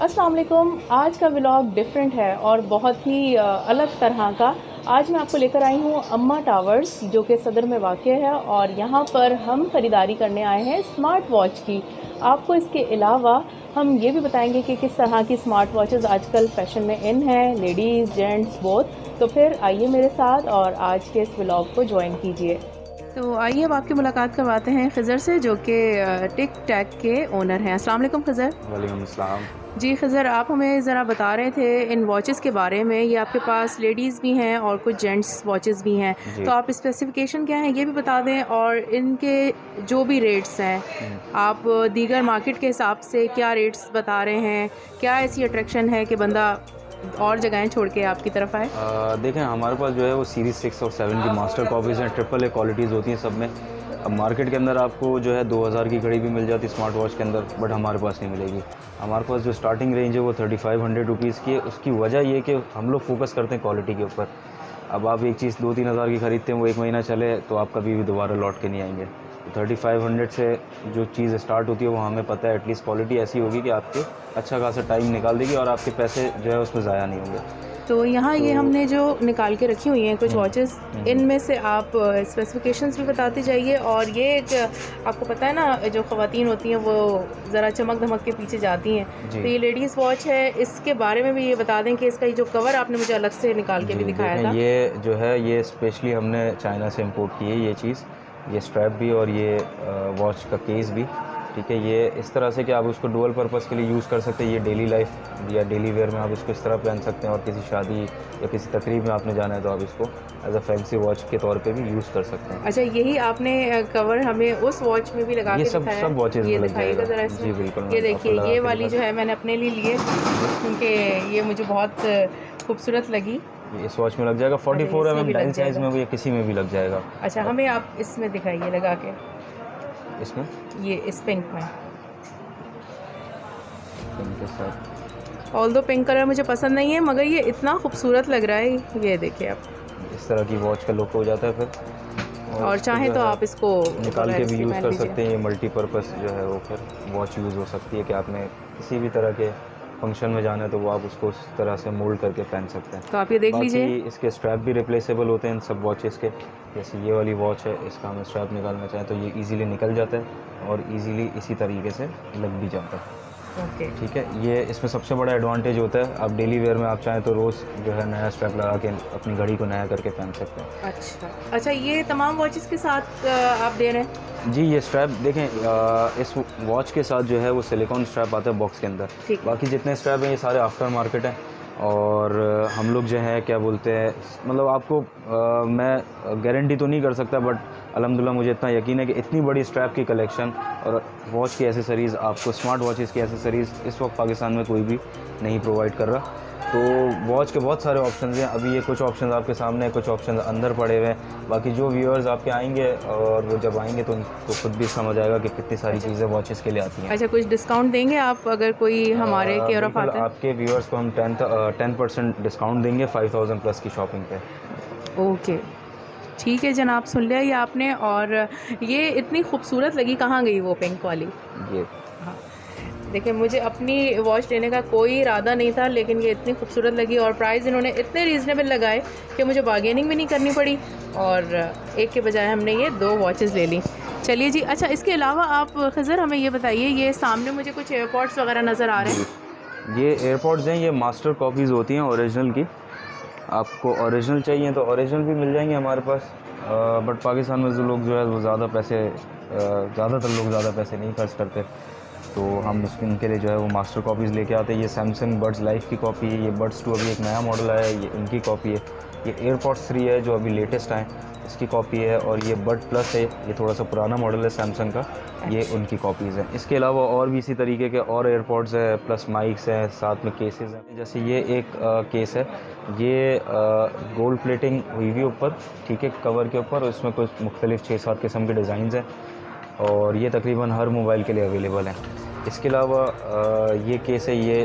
अस्सलाम वालेकुम। आज का व्लॉग डिफरेंट है और बहुत ही अलग तरह का। आज मैं आपको लेकर आई हूँ अम्मा टावर्स जो कि सदर में वाक़ है और यहाँ पर हम ख़रीदारी करने आए हैं स्मार्ट वॉच की। आपको इसके अलावा हम ये भी बताएंगे कि किस तरह की स्मार्ट वॉचेस आजकल फ़ैशन में इन हैं, लेडीज़ जेंट्स बोथ। तो फिर आइए मेरे साथ और आज के इस व्लॉग को ज्वाइन कीजिए। तो आइए अब आपकी मुलाकात करवाते हैं खिज़र से जो कि टिक टैक के ओनर हैं। अस्सलाम वालेकुम खिज़र। वालेकुम अस्सलाम। जी खिज़र, आप हमें ज़रा बता रहे थे इन वॉचेस के बारे में। ये आपके पास लेडीज़ भी हैं और कुछ जेंट्स वॉचेस भी हैं, जी। तो आप स्पेसिफिकेशन क्या हैं ये भी बता दें और इनके जो भी रेट्स हैं आप दीगर मार्केट के हिसाब से क्या रेट्स बता रहे हैं, क्या ऐसी अट्रैक्शन है कि बंदा और जगहें छोड़ के आपकी तरफ आए। देखें, हमारे पास जो है वो सीरीज़ 6 और 7 की मास्टर कॉपीज़ हैं, ट्रिपल ए क्वालिटीज़ होती हैं सब में। अब मार्केट के अंदर आपको जो है 2000 की घड़ी भी मिल जाती है स्मार्ट वॉच के अंदर, बट हमारे पास नहीं मिलेगी। हमारे पास जो स्टार्टिंग रेंज है वो 3500 रुपीज़ की है। उसकी वजह ये कि हम लोग फोकस करते हैं क्वालिटी के ऊपर। अब आप एक चीज़ 2-3 हज़ार की ख़रीदते हैं, वो 1 महीना चले तो आप कभी भी दोबारा लौट के नहीं आएंगे। तो 3500 से जो चीज़ स्टार्ट होती है वो हमें पता है एटलीस्ट क्वालिटी ऐसी होगी कि आपके अच्छा खासा टाइम निकाल देगी और आपके पैसे जो है उसमें ज़ाया नहीं होंगे। तो यहाँ ये तो हमने जो निकाल के रखी हुई हैं कुछ वॉचेस, हम्म। इनमें से आप स्पेसिफिकेशंस भी बताते जाइए। और ये एक आपको पता है ना, जो ख़वातीन होती हैं वो ज़रा चमक धमक के पीछे जाती हैं, तो जी ये लेडीज़ वॉच है, इसके बारे में भी ये बता दें कि इसका ये जो कवर आपने मुझे अलग से निकाल के भी जी, दिखाया देखें था। ये जो है ये स्पेशली हमने चाइना से इंपोर्ट की है ये चीज़, ये स्ट्रैप भी और ये वॉच का केस भी। ठीक है, ये इस तरह से कि आप उसको डुअल पर्पस के लिए यूज़ कर सकते हैं। ये डेली लाइफ या डेली वेयर में आप इसको इस तरह पहन सकते हैं और किसी शादी या किसी तकरीब में आपने जाना है तो आप इसको एज अ फैंसी वॉच के तौर पे भी यूज़ कर सकते हैं। अच्छा, यही आपने कवर हमें उस वॉच में भी लगा ये के सब दिखाया सब है। वॉचेज़ ये में लग दिखाइएगा जाएगा। ज़रा जी इसमें। बिल्कुल, ये मैं आपको देखिए, लगा ये के वाली जो दिखाता है मैंने अपने लिए ली है क्योंकि ये मुझे बहुत खूबसूरत लगी। हूँ। इस वॉच में लग जाएगा। अच्छा, 44 इसमें भी डायल लग साइज़ जाएगा। में भी या किसी में भी लग जाएगा। अच्छा, अब हमें आप इसमें दिखाइए लगा के, इसमें ये इस पिंक में। इनके साथ ऑल्दो पिंक कलर मुझे पसंद नहीं है मगर ये इतना खूबसूरत लग रहा है। ये देखिए आप, इस तरह की वॉच का लुक हो जाता है फिर। और और इसको चाहें जो तो है आप इसको निकाल बगैर के भी इसके यूज़ पहन कर लीजिए। सकते हैं। ये मल्टीपर्पज़ जो है वो फिर वॉच यूज़ हो सकती है कि आपने किसी भी तरह के फंक्शन में जाना है तो वो आप उसको उस तरह से मोल्ड करके पहन सकते हैं। तो आप ये देख बाकी लीजिए। इसके स्ट्रैप भी रिप्लेसेबल होते हैं इन सब वॉचेस के। जैसे ये वाली वॉच है, इसका हम स्ट्रैप निकालना चाहें तो ये ईज़िली निकल जाता है और ईज़िली इसी तरीके से लग भी जाता है। ओके। ठीक है, ये इसमें सबसे बड़ा एडवांटेज होता है, आप डेली वेयर में आप चाहें तो रोज़ जो है नया स्ट्रैप लगा के अपनी घड़ी को नया करके पहन सकते हैं। अच्छा अच्छा, ये तमाम वॉचेस के साथ आप दे रहे हैं। जी, ये स्ट्रैप देखें, इस वॉच के साथ जो है वो सिलिकॉन स्ट्रैप आता है बॉक्स के अंदर। ठीक है। बाकी जितने स्ट्रैप हैं ये सारे आफ्टर मार्केट हैं और हम लोग जो है क्या बोलते हैं, मतलब आपको मैं गारंटी तो नहीं कर सकता बट अल्हम्दुलिल्लाह मुझे इतना यकीन है कि इतनी बड़ी स्ट्रैप की कलेक्शन और वॉच की एसेसरीज़, आपको स्मार्ट वॉचेस की एसेसरीज़ इस वक्त पाकिस्तान में कोई भी नहीं प्रोवाइड कर रहा। तो वॉच के बहुत सारे ऑप्शंस हैं। अभी ये कुछ ऑप्शंस आपके सामने हैं, कुछ ऑप्शंस अंदर पड़े हुए हैं। बाकी जो व्यूअर्स आपके आएंगे और वो जब आएंगे तो उनको खुद भी समझ आएगा कि कितनी सारी अच्छा चीज़ें वॉचेस के लिए आती हैं। अच्छा, कुछ डिस्काउंट देंगे आप अगर कोई हमारे केयर ऑफ बिल्कुल, आता है। आपके व्यूअर्स को हम 10% डिस्काउंट देंगे 5000 प्लस की शॉपिंग पे। ओके, ठीक है जनाब, सुन लिया ये आपने। और ये इतनी खूबसूरत लगी, कहाँ गई वो पिंक वाली। ये हाँ, देखिए मुझे अपनी वॉच लेने का कोई इरादा नहीं था लेकिन ये इतनी खूबसूरत लगी और प्राइस इन्होंने इतने रीज़नेबल लगाए कि मुझे बार्गेनिंग भी नहीं करनी पड़ी और एक के बजाय हमने ये 2 वॉचेस ले ली। चलिए जी। अच्छा, इसके अलावा आप खिज़र हमें ये बताइए, ये सामने मुझे कुछ एयरपॉड्स वगैरह नज़र आ रहे हैं। ये एयरपॉड्स हैं, ये मास्टर कॉपीज़ होती हैं ओरिजिनल की। आपको ओरिजिनल चाहिए तो ओरिजिनल भी मिल जाएंगे हमारे पास, बट पाकिस्तान में जो लोग जो है वो ज़्यादा पैसे, ज़्यादातर लोग ज़्यादा पैसे नहीं खर्च करते, तो हम उसके इनके लिए जो है वो मास्टर कॉपीज़ लेके आते हैं। ये सैमसंग बड्स लाइफ की कॉपी है, ये बड्स 2 अभी एक नया मॉडल आया है, ये इनकी कॉपी है। ये एयरपॉड्स 3 है जो अभी लेटेस्ट आए, इसकी कॉपी है। और ये बड प्लस है, ये थोड़ा सा पुराना मॉडल है सैमसंग का, ये अच्छा उनकी कॉपीज़ हैं। इसके अलावा और भी इसी तरीके के और एयरपॉड्स है, प्लस माइक्स हैं, साथ में केसेस हैं। जैसे ये एक केस है, ये गोल्ड प्लेटिंग हुई हुई ऊपर, ठीक है, कवर के ऊपर, और इसमें कुछ मुख्तलिफ 6-7 किस्म के डिज़ाइन हैं और ये तकरीबन हर मोबाइल के लिए अवेलेबल हैं। इसके अलावा ये केस है, ये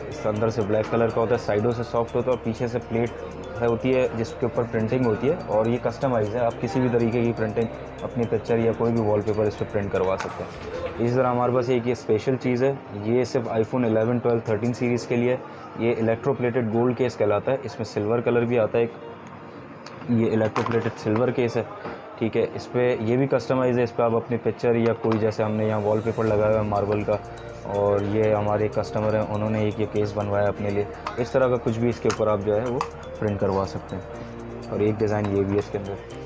इस अंदर से ब्लैक कलर का होता है, साइडों से सॉफ्ट होता है और पीछे से प्लेट है होती है जिसके ऊपर प्रिंटिंग होती है, और ये कस्टमाइज़ है, आप किसी भी तरीके की प्रिंटिंग अपनी पिक्चर या कोई भी वॉलपेपर इस पर प्रिंट करवा सकते हैं। इसी तरह हमारे पास एक ये स्पेशल चीज़ है, ये सिर्फ आईफोन 11, 12, 13 सीरीज़ के लिए। ये इलेक्ट्रोप्लेटेड गोल्ड केस कहलाता है, इसमें सिल्वर कलर भी आता है, ये इलेक्ट्रोप्लेटेड सिल्वर केस है, ठीक है। इस पर ये भी कस्टमाइज़ है, इस पर आप अपनी पिक्चर या कोई, जैसे हमने यहाँ वॉलपेपर लगाया हुआ है मार्बल का, और ये हमारे कस्टमर हैं, उन्होंने एक ये केस बनवाया अपने लिए, इस तरह का कुछ भी इसके ऊपर आप जो है वो प्रिंट करवा सकते हैं। और एक डिज़ाइन ये भी है इसके अंदर।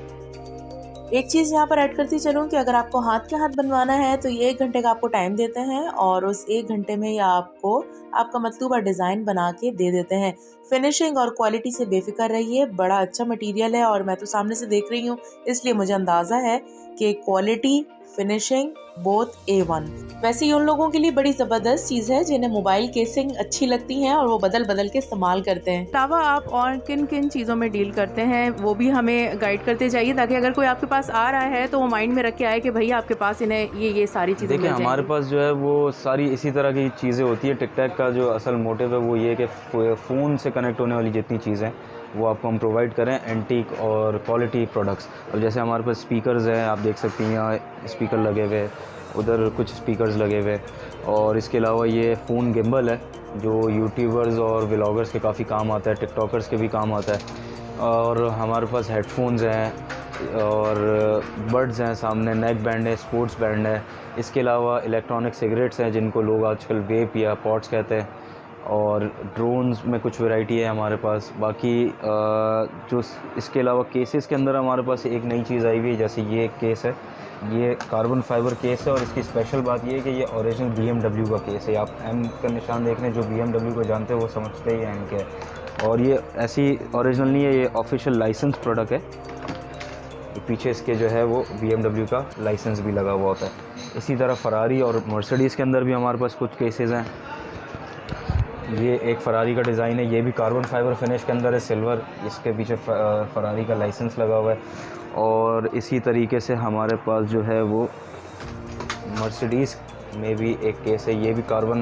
एक चीज़ यहाँ पर ऐड करती चलूँ कि अगर आपको हाथ के हाथ बनवाना है तो ये 1 घंटे का आपको टाइम देते हैं और उस 1 घंटे में ये आपको आपका मतलूबा डिज़ाइन बना के दे देते हैं। फिनिशिंग और क्वालिटी से बेफिक्र रहिए, बड़ा अच्छा मटेरियल है और मैं तो सामने से देख रही हूँ, इसलिए मुझे अंदाज़ा है कि क्वालिटी, फिनिशिंग बोथ A1। वैसे ही उन लोगों के लिए बड़ी ज़बरदस्त चीज़ है जिन्हें मोबाइल केसिंग अच्छी लगती हैं और वो बदल बदल के इस्तेमाल करते हैं। अलावा आप और किन किन चीज़ों में डील करते हैं वो भी हमें गाइड करते जाइए, ताकि अगर कोई आपके पास आ रहा है तो वो माइंड में रख के आए कि भैया आपके पास इन्हें ये सारी चीज़ें देखिए, मिल जाएंगी। हमारे पास जो है वो सारी इसी तरह की चीज़ें होती है। टिक टैक का जो असल मोटिव है वो ये है कि फ़ोन से कनेक्ट होने वाली जितनी चीज़ें वो आपको हम प्रोवाइड करें, एंटीक और क्वालिटी प्रोडक्ट्स। अब जैसे हमारे पास स्पीकर्स हैं, आप देख सकती हैं यहाँ स्पीकर लगे हुए, उधर कुछ स्पीकर्स लगे हुए, और इसके अलावा ये फ़ोन गिम्बल है जो यूट्यूबर्स और व्लॉगर्स के काफ़ी काम आता है, टिकटॉकर्स के भी काम आता है। और हमारे पास हेडफोन्स हैं और बड्स हैं, सामने नेक बैंड है, स्पोर्ट्स बैंड है। इसके अलावा इलेक्ट्रॉनिक सिगरेट्स हैं जिनको लोग आजकल वेप या पॉट्स कहते हैं, और ड्रोन्स में कुछ वैरायटी है हमारे पास। बाकी जो इसके अलावा केसेस के अंदर हमारे पास एक नई चीज़ आई हुई है, जैसे ये एक केस है, ये कार्बन फाइबर केस है और इसकी स्पेशल बात ये है कि ये ओरिजिनल BMW का केस है। आप M का निशान देख रहे हैं, जो BMW को जानते हैं वो समझते ही हैं M के है, और ये ऐसी ओरिजिनल नहीं है, ये ऑफिशियल लाइसेंस प्रोडक्ट है। पीछे इसके जो है वो BMW का लाइसेंस भी लगा हुआ होता है। इसी तरह फरारी और मर्सिडीज़ के अंदर भी हमारे पास कुछ केसेस हैं। ये एक फरारी का डिज़ाइन है, ये भी कार्बन फाइबर फिनिश के अंदर है, सिल्वर, इसके पीछे फरारी का लाइसेंस लगा हुआ है। और इसी तरीके से हमारे पास जो है वो मर्सिडीज़ में भी एक केस है, ये भी कार्बन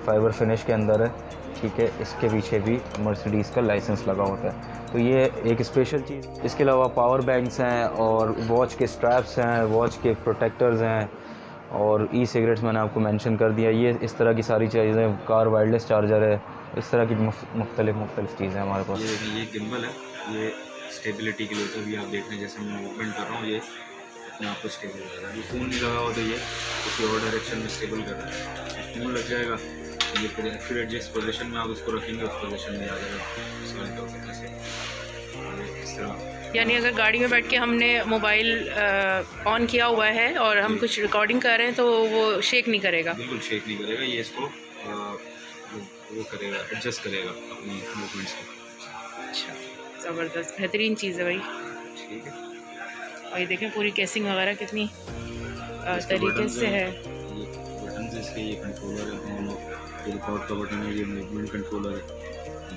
फाइबर फिनिश के अंदर है, ठीक है। इसके पीछे भी मर्सिडीज़ का लाइसेंस लगा होता है, तो ये एक स्पेशल चीज़। इसके अलावा पावर बैंक्स हैं और वॉच के स्ट्रैप्स हैं, वॉच के प्रोटेक्टर्स हैं, और ई सिगरेट्स मैंने आपको मेंशन कर दिया। ये इस तरह की सारी चीज़ें, कार वायरलेस चार्जर है, इस तरह की मुख्तलिफ चीज़ें हैं हमारे पास। ये गिम्बल है, ये स्टेबिलिटी के लिए, तो भी आप देख रहे हैं जैसे मैं मूवमेंट कर रहा हूँ ये अपने आप को स्टेबल कर रहा है। ये फ़ोन नहीं लगा हुआ तो ये किसी और डायरेक्शन में स्टेबल कर रहा है। फ़ोन लग जाएगा तो ये फिर एक्यूरेट जिस पोजीशन में आप उसको रखेंगे उस पोजीशन में आ जाएगा इस तरह। यानी अगर गाड़ी में बैठ के हमने मोबाइल ऑन किया हुआ है और हम कुछ रिकॉर्डिंग कर रहे हैं तो वो शेक नहीं करेगा? बिल्कुल शेक नहीं करेगा, ये इसको वो करेगा, एडजस्ट करेगा अपनी मूवमेंट्स को। अच्छा, ज़बरदस्त, बेहतरीन चीज़ है भाई। ठीक है, और ये देखें पूरी केसिंग वगैरह कितनी तरीके से है। ये बटन से इसके, ये कंट्रोलर है दोनों, ये रिकॉर्ड का बटन है, ये मूवमेंट कंट्रोलर है,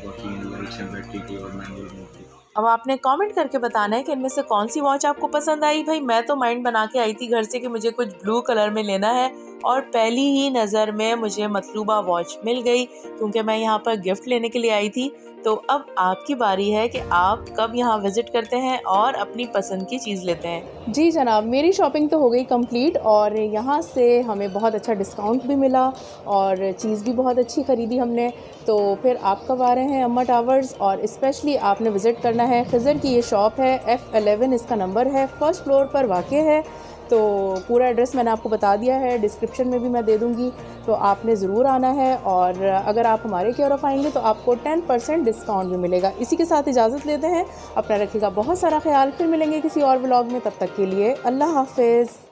बाकी लाइट्स हैं बैटरी की और मैनुअल मोड की। अब आपने कमेंट करके बताना है कि इनमें से कौन सी वॉच आपको पसंद आई। भाई मैं तो माइंड बना के आई थी घर से कि मुझे कुछ ब्लू कलर में लेना है, और पहली ही नज़र में मुझे मतलूबा वॉच मिल गई, क्योंकि मैं यहाँ पर गिफ्ट लेने के लिए आई थी। तो अब आपकी बारी है कि आप कब यहाँ विज़िट करते हैं और अपनी पसंद की चीज़ लेते हैं। जी जनाब, मेरी शॉपिंग तो हो गई कंप्लीट और यहाँ से हमें बहुत अच्छा डिस्काउंट भी मिला और चीज़ भी बहुत अच्छी ख़रीदी हमने। तो फिर आप कब आ रहे हैं अम्मा टावर्स? और स्पेशली आपने विज़िट करना है खिज़र की ये शॉप है, F11 इसका नंबर है, फर्स्ट फ्लोर पर वाक़ है। तो पूरा एड्रेस मैंने आपको बता दिया है, डिस्क्रिप्शन में भी मैं दे दूँगी, तो आपने ज़रूर आना है। और अगर आप हमारे केयर ऑफ़ आएंगे तो आपको 10% डिस्काउंट भी मिलेगा। इसी के साथ इजाज़त लेते हैं, अपना रखिएगा बहुत सारा ख्याल, फिर मिलेंगे किसी और व्लॉग में, तब तक के लिए अल्लाह हाफ़िज़।